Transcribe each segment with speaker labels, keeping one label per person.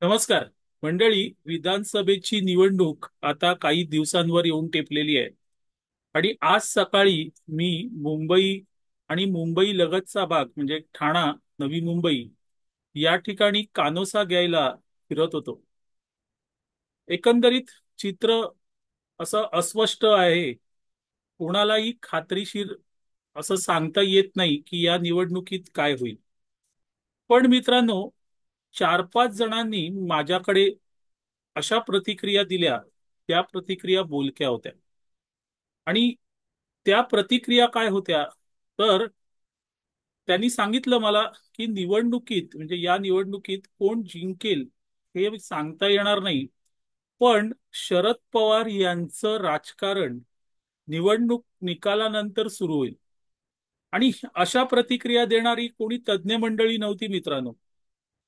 Speaker 1: नमस्कार मंडळी. विधानसभेची निवडणूक आता काही दिवसांवर येऊन टेपलेली आहे आणि आज सकाळी मी मुंबई आणि मुंबई लगतचा भाग म्हणजे ठाणा, नवी मुंबई या ठिकाणी कानोसा घ्यायला फिरत होतो. एकंदरीत चित्र असं अस्पष्ट आहे. कोणालाही खात्रीशीर असं सांगता येत नाही की या निवडणुकीत काय होईल. पण मित्रांनो, 4-5 जणांनी माझ्याकडे अशा प्रतिक्रिया दिल्या, त्या प्रतिक्रिया बोलक्या होत्या. आणि त्या प्रतिक्रिया काय होत्या, तर त्यांनी सांगितलं मला की निवडणुकीत म्हणजे या निवडणुकीत कोण जिंकेल हे सांगता येणार नाही, पण शरद पवार यांचं राजकारण निवडणूक निकालानंतर सुरू होईल. आणि अशा प्रतिक्रिया देणारी कोणी तज्ज्ञ मंडळी नव्हती मित्रांनो.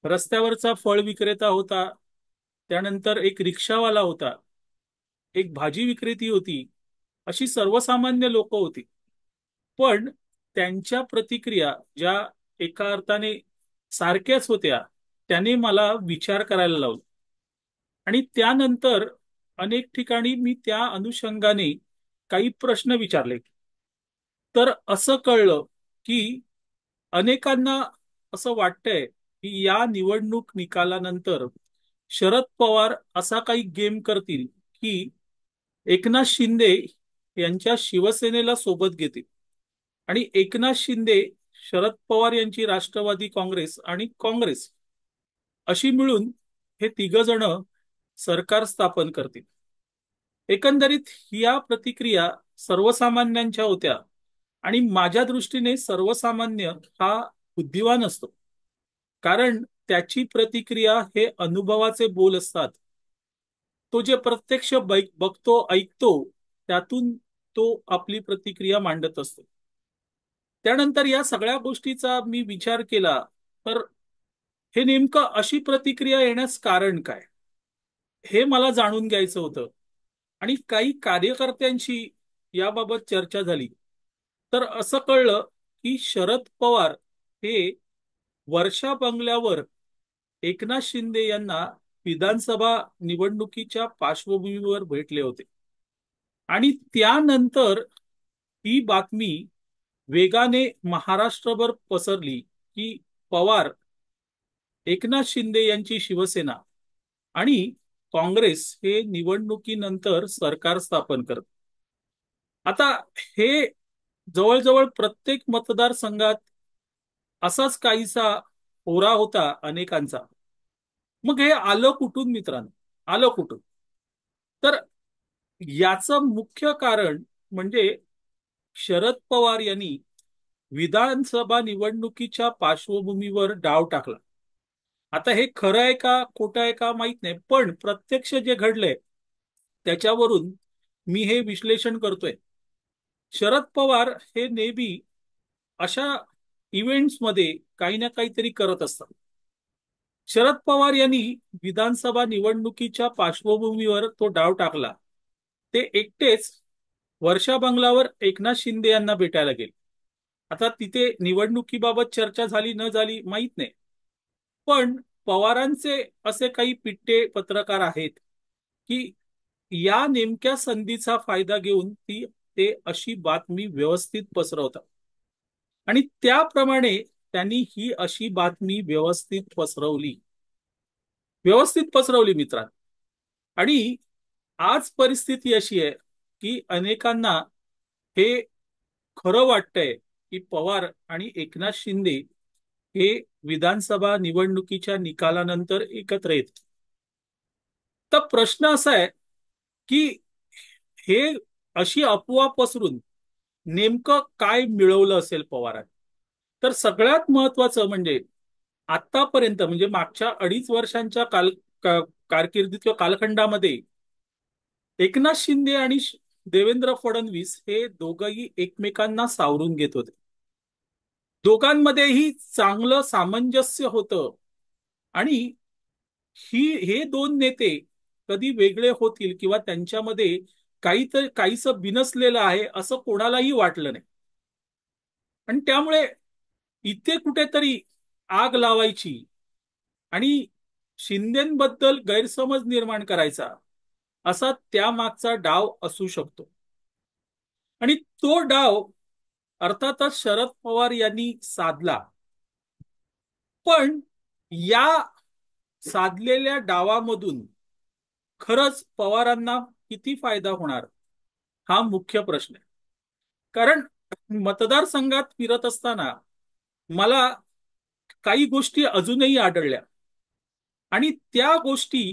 Speaker 1: रस्त्यावरचा फळ विक्रेता होता, त्यानंतर एक रिक्षावाला होता, एक भाजी विक्रेती होती, अशी सर्वसामान्य लोक होती. पण त्यांच्या प्रतिक्रिया ज्या एका अर्थाने सारख्याच होत्या, त्याने मला विचार करायला लावला. आणि त्यानंतर अनेक ठिकाणी मी त्या अनुषंगाने काही प्रश्न विचारले. तर असं कळलं की अनेकांना असं वाटतंय की या निवडणूक निकालानंतर शरद पवार असा काही गेम करतील की एकनाथ शिंदे यांच्या शिवसेनेला सोबत घेतील आणि एकनाथ शिंदे, शरद पवार यांची राष्ट्रवादी काँग्रेस आणि काँग्रेस अशी मिळून हे तिघ जण सरकार स्थापन करतील. एकंदरीत या प्रतिक्रिया सर्वसामान्यांच्या होत्या. आणि माझ्या दृष्टीने सर्वसामान्य हा बुद्धिवान असतो, कारण त्याची प्रतिक्रिया हे अनुभवाचे बोल असतात. तो जे प्रत्यक्ष बघतो ऐकतो, त्यातून तो आपली प्रतिक्रिया मांडत असतो. त्यानंतर या सगळ्या गोष्टीचा मी विचार केला, तर हे नेमकं अशी प्रतिक्रिया येण्यास कारण काय, हे मला जाणून घ्यायचं होतं. आणि काही कार्यकर्त्यांशी याबाबत चर्चा झाली, तर असं कळलं की शरद पवार हे वर्षा बंगल्यावर एकनाथ शिंदे यांना विधानसभा निवडणुकीच्या पार्श्वभूमीवर भेटले होते. आणि त्यानंतर ही बातमी वेगाने महाराष्ट्रभर पसरली की पवार, एकनाथ शिंदे यांची शिवसेना आणि काँग्रेस हे निवडणुकीनंतर सरकार स्थापन करत. आता हे जवळजवळ प्रत्येक मतदारसंघात असाच काहीसा होरा होता अनेकांचा. मग हे आलं कुठून मित्रांनो, आलं कुठून? तर याचं मुख्य कारण म्हणजे शरद पवार यांनी विधानसभा निवडणुकीच्या पार्श्वभूमीवर डाव टाकला. आता हे खरं आहे का खोटं आहे का माहित नाही, पण प्रत्यक्ष जे घडलंय त्याच्यावरून मी हे विश्लेषण करतोय. शरद पवार हे नेहमी अशा इव्हेंट्समध्ये काही ना काहीतरी करत असतात. शरद पवार यांनी विधानसभा निवडणुकीच्या पार्श्वभूमीवर तो डाव टाकला. ते एकटेच वर्षा बंगलावर एकनाथ शिंदे यांना भेटायला गेले. आता तिथे निवडणुकीबाबत चर्चा झाली न झाली माहीत नाही, पण पवारांचे असे काही पिट्टे पत्रकार आहेत की या नेमक्या संधीचा फायदा घेऊन ते अशी बातमी व्यवस्थित पसरवतात. आणि त्याप्रमाणे त्यांनी ही अशी बातमी व्यवस्थित पसरवली मित्रांनो. आणि आज परिस्थिती अशी आहे की अनेकांना हे खरं वाटतंय की पवार आणि एकनाथ शिंदे हे विधानसभा निवडणुकीच्या निकालानंतर एकत्र येत. तर प्रश्न असा आहे की हे अशी अफवा पसरून नेमकं काय मिळवलं असेल पवारांनी. तर सगळ्यात महत्वाचं म्हणजे आतापर्यंत म्हणजे मागच्या 2.5 वर्षांच्या कारकिर्दीत किंवा कालखंडामध्ये एकनाथ शिंदे आणि देवेंद्र फडणवीस हे दोघंही एकमेकांना सावरून घेत होते. दोघांमध्येही चांगलं सामंजस्य होतं. आणि हे दोन नेते कधी वेगळे होतील किंवा त्यांच्यामध्ये काहीतरी काहीसं बिनसलेलं आहे असं कोणालाही वाटलं नाही. आणि त्यामुळे इथे कुठेतरी आग लावायची आणि शिंदेबद्दल गैरसमज निर्माण करायचा असा त्यामागचा डाव असू शकतो. आणि तो डाव अर्थातच शरद पवार यांनी साधला. पण या साधलेल्या डावामधून खरंच पवारांना किती फायदा होणार हा मुख्य प्रश्न आहे. कारण मतदारसंघात फिरत असताना मला काही गोष्टी अजूनही आढळल्या आणि त्या गोष्टी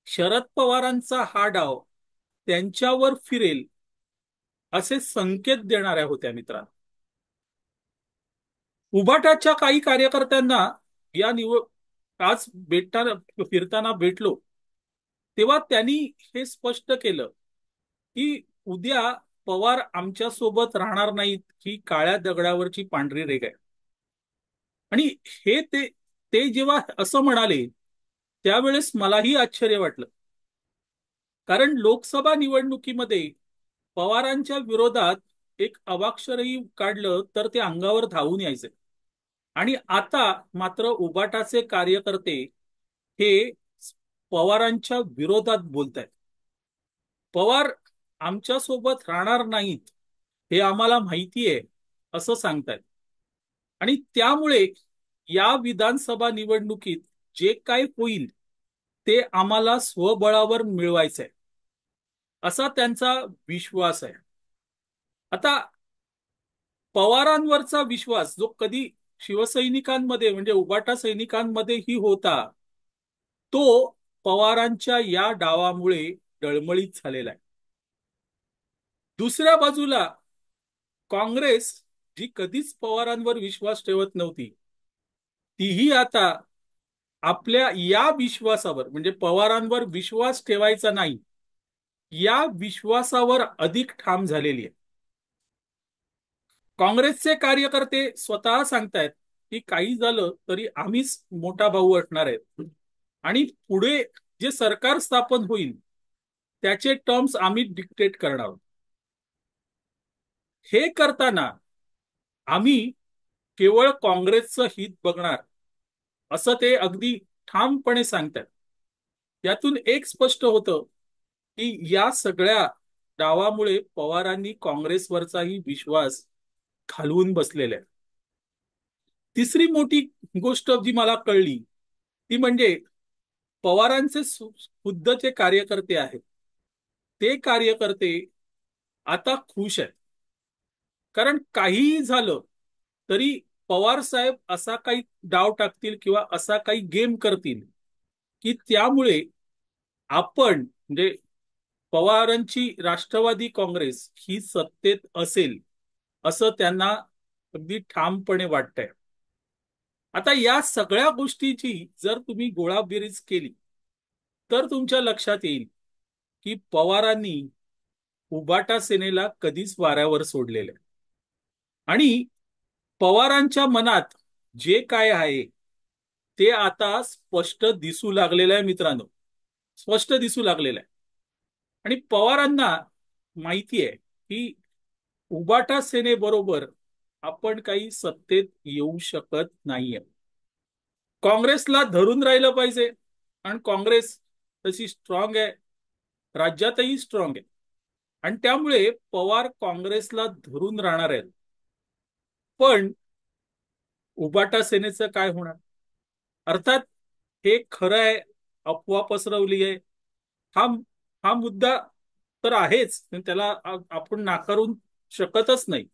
Speaker 1: शरद पवारांचा हा डाव त्यांच्यावर फिरेल असे संकेत देणाऱ्या होत्या मित्रांनो. उभाटाच्या काही कार्यकर्त्यांना या आज भेटताना फिरताना भेटलो तेव्हा त्यांनी हे स्पष्ट केलं की उद्या पवार आमच्या सोबत राहणार नाहीत ही काळ्या दगडावरची पांढरी रेघ आहे. आणि हे ते जेव्हा असं म्हणाले त्यावेळेस मलाही आश्चर्य वाटलं. कारण लोकसभा निवडणुकीमध्ये पवारांच्या विरोधात एक अवाक्षरही काढलं तर ते अंगावर धावून यायचे. आणि आता मात्र उबाटाचे कार्यकर्ते हे पवारांच्या विरोधात बोलत आहेत. पवार आमच्या सोबत राहणार नाहीत हे आम्हाला माहिती आहे असं सांगतायत. आणि त्यामुळे या विधानसभा निवडणुकीत जे काय होईल ते आम्हाला स्वबळावर मिळवायचंय असा त्यांचा विश्वास आहे. आता पवारांवरचा विश्वास जो कधी शिवसैनिकांमध्ये म्हणजे उबाटा सैनिकांमध्येही होता तो पवारांच्या या डावामुळे डळमळीत झालेला आहे. दुसऱ्या बाजूला काँग्रेस जी कधीच पवारांवर विश्वास ठेवत नव्हती तीही आता आपल्या या विश्वासावर म्हणजे पवारांवर विश्वास ठेवायचा नाही या विश्वासावर अधिक ठाम झालेली आहे. काँग्रेसचे कार्यकर्ते स्वतः सांगतायत की काही झालं तरी आम्हीच मोठा भाऊ असणार आहेत आणि पुढे जे सरकार स्थापन होईल त्याचे टर्म्स आम्ही डिक्टेट करणार आहोत. हे करताना आम्ही केवळ काँग्रेसचं हित बघणार असं ते अगदी ठामपणे सांगतात. यातून एक स्पष्ट होतं की या सगळ्या डावामुळे पवारांनी काँग्रेसवरचाही विश्वास घालवून बसलेला आहे. तिसरी मोठी गोष्ट जी मला कळली ती म्हणजे पवारांचे खुद्द जे कार्यकर्ते आहेत ते कार्यकर्ते आता खुश आहेत. कारण काहीही झालं तरी पवार साहेब असा काही डाव टाकतील किंवा असा काही गेम करतील की त्यामुळे आपण म्हणजे पवारांची राष्ट्रवादी काँग्रेस ही सत्तेत असेल असं त्यांना अगदी ठामपणे वाटतंय. आता या सगळ्या गोष्टीची जर तुम्ही गोळाबेरीज केली तर तुमच्या लक्षात येईल की पवारांनी उबाटा सेनेला कधीच वाऱ्यावर सोडलेलं आहे. आणि पवारांच्या मनात जे काय आहे ते आता स्पष्ट दिसू लागलेलं आहे मित्रांनो. स्पष्ट दिसू लागलेलं आहे. आणि पवारांना माहिती आहे की उबाटा सेनेबरोबर आपण काही सत्तेत येऊ शकत नाहीये. काँग्रेसला धरून राहिलं पाहिजे आणि काँग्रेस तशी स्ट्रॉंग आहे, राज्यातही स्ट्रॉंग आहे आणि त्यामुळे पवार काँग्रेसला धरून राहणार आहेत. पण उबाटा सेनेचं काय होणार? अर्थात हे खरं आहे, अफवा पसरवली आहे हा हा मुद्दा तर आहेच, त्याला आपण नाकारून शकतच नाही.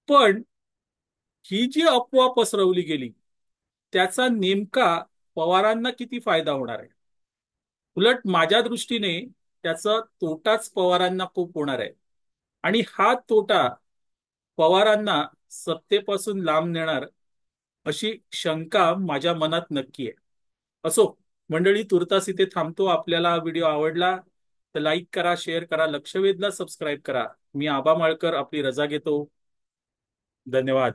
Speaker 1: पण ही जी अफवा पसरवली गेली त्याचा नेमका पवारांना किती फायदा होणार आहे? उलट माझ्या दृष्टीने त्याचा तोटाच पवारांना खूप होणार आहे. आणि हा तोटा पवारांना सत्तेपासून लांब नेणार अशी शंका माझ्या मनात नक्की आहे. असो मंडळी, तुर्तास इथे थांबतो. आपल्याला हा व्हिडिओ आवडला तर लाईक करा, शेअर करा, लक्षवेधला सबस्क्राईब करा. मी आबा माळकर आपली रजा घेतो. धन्यवाद.